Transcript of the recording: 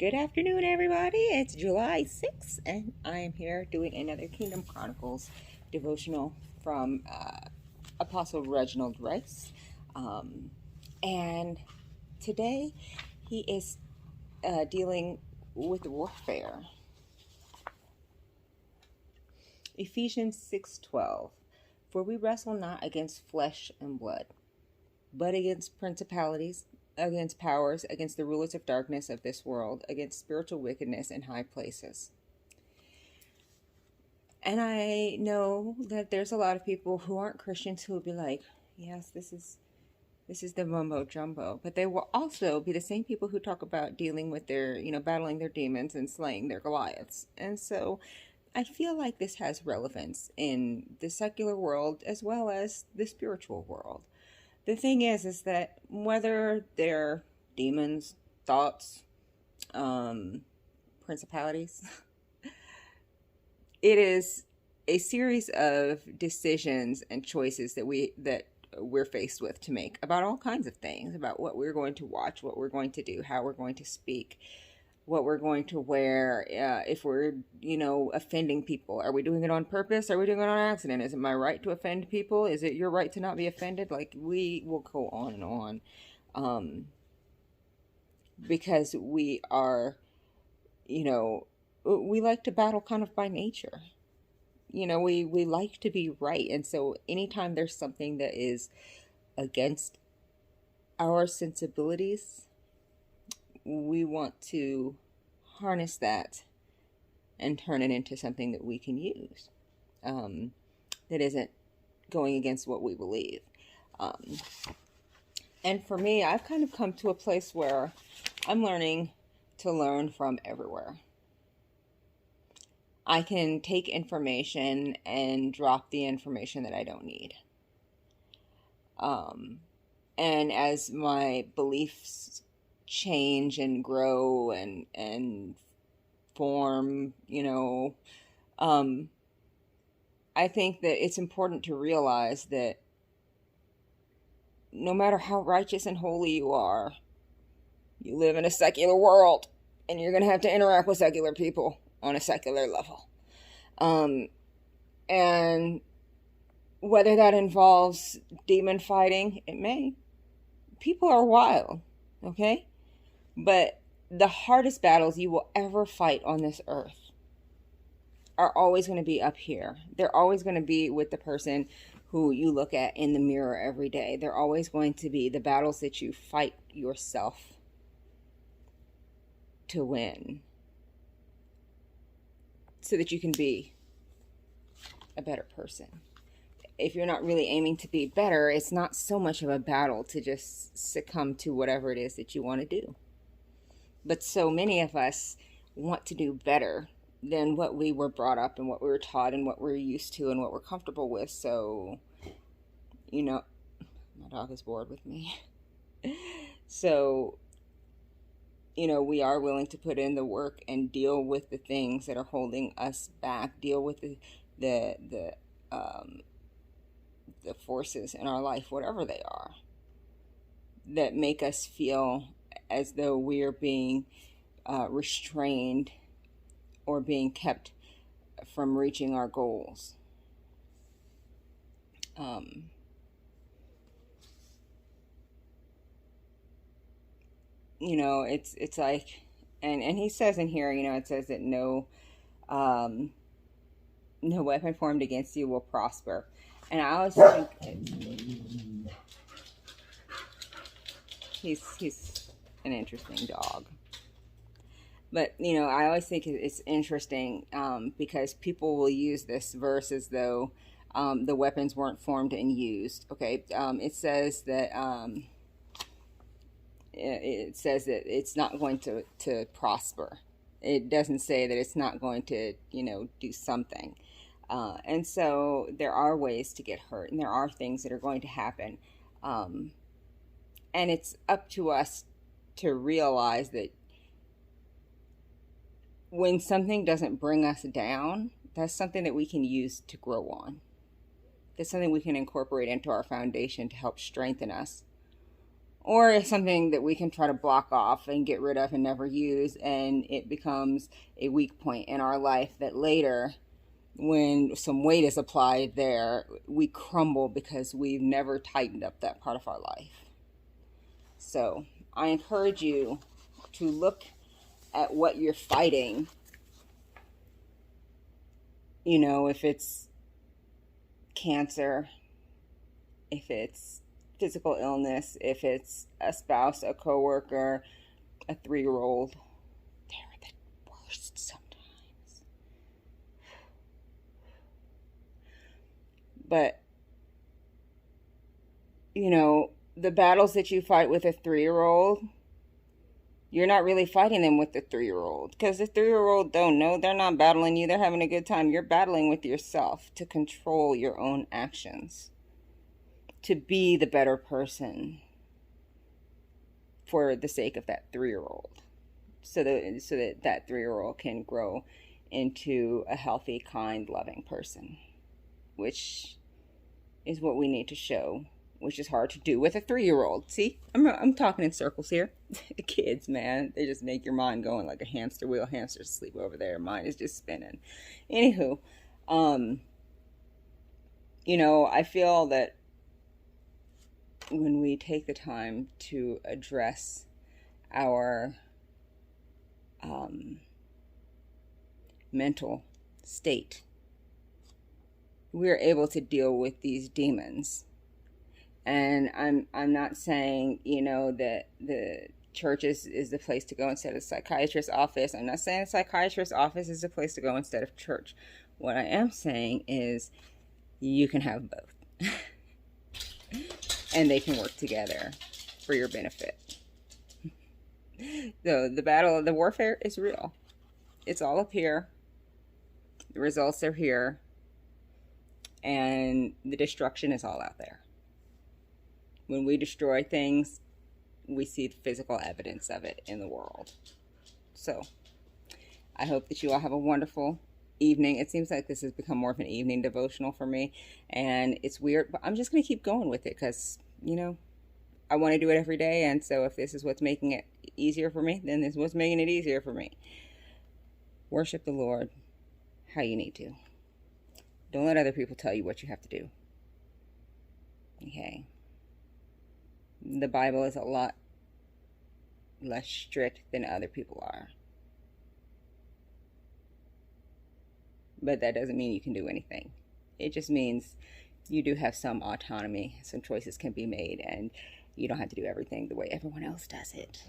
Good afternoon, everybody. It's July 6th, and I am here doing another Kingdom Chronicles devotional from Apostle Reginald Rice. And today he is dealing with warfare. Ephesians 6:12. For we wrestle not against flesh and blood, but against principalities, against powers, against the rulers of darkness of this world, against spiritual wickedness in high places. And I know that there's a lot of people who aren't Christians who will be like, yes, this is the mumbo jumbo. But they will also be the same people who talk about dealing with their, battling their demons and slaying their Goliaths. And so I feel like this has relevance in the secular world as well as the spiritual world. The thing is that whether they're demons, thoughts, principalities, it is a series of decisions and choices that we're faced with to make about all kinds of things, about what we're going to watch, what we're going to do, how we're going to speak, what we're going to wear, if we're, offending people. Are we doing it on purpose? Are we doing it on accident? Is it my right to offend people? Is it your right to not be offended? Like, we will go on and on. Because we are, we like to battle kind of by nature. We like to be right. And so anytime there's something that is against our sensibilities, we want to harness that and turn it into something that we can use, that isn't going against what we believe. And for me, I've kind of come to a place where I'm learning to learn from everywhere. I can take information and drop the information that I don't need. And as my beliefs change and grow and form, I think that it's important to realize that no matter how righteous and holy you are, you live in a secular world, and you're going to have to interact with secular people on a secular level. And whether that involves demon fighting, it may. People are wild, okay? But the hardest battles you will ever fight on this earth are always going to be up here. They're always going to be with the person who you look at in the mirror every day. They're always going to be the battles that you fight yourself to win, so that you can be a better person. If you're not really aiming to be better, it's not so much of a battle to just succumb to whatever it is that you want to do. But so many of us want to do better than what we were brought up and what we were taught and what we're used to and what we're comfortable with. So, my dog is bored with me. So, we are willing to put in the work and deal with the things that are holding us back, deal with the forces in our life, whatever they are, that make us feel as though we are being restrained or being kept from reaching our goals. It's like, and he says in here, it says that no weapon formed against you will prosper. And I always think he's an interesting dog. But, I always think it's interesting because people will use this verse as though the weapons weren't formed and used. Okay, it says that it's not going to prosper. It doesn't say that it's not going to, do something. And so there are ways to get hurt, and there are things that are going to happen. And it's up to us to realize that when something doesn't bring us down, that's something that we can use to grow on. That's something we can incorporate into our foundation to help strengthen us or something that we can try to block off and get rid of and never use, and it becomes a weak point in our life that later, when some weight is applied there, we crumble because we've never tightened up that part of our life. So I encourage you to look at what you're fighting. You know, if it's cancer, if it's physical illness, if it's a spouse, a coworker, a 3-year-old, they're the worst sometimes. But, you know, the battles that you fight with a 3-year-old, you're not really fighting them with the 3-year-old, because the 3-year-old don't know. They're not battling you. They're having a good time. You're battling with yourself to control your own actions, to be the better person for the sake of that 3-year-old, so that 3-year-old can grow into a healthy, kind, loving person, which is what we need to show, which is hard to do with a 3-year-old. See, I'm talking in circles here. Kids, man, they just make your mind going like a hamster wheel. Hamsters sleep over there. Mine is just spinning. Anywho, you know, I feel that when we take the time to address our mental state, we're able to deal with these demons. And I'm not saying, you know, that the church is the place to go instead of the psychiatrist's office. I'm not saying the psychiatrist's office is the place to go instead of church. What I am saying is you can have both. And they can work together for your benefit. So the battle, the warfare is real. It's all up here. The results are here. And the destruction is all out there. When we destroy things, we see the physical evidence of it in the world. So I hope that you all have a wonderful evening. It seems like this has become more of an evening devotional for me, and it's weird, but I'm just going to keep going with it because, you know, I want to do it every day. And so if this is what's making it easier for me, then this is what's making it easier for me. Worship the Lord how you need to. Don't let other people tell you what you have to do. Okay. The Bible is a lot less strict than other people are. But that doesn't mean you can do anything. It just means you do have some autonomy. Some choices can be made, and you don't have to do everything the way everyone else does it.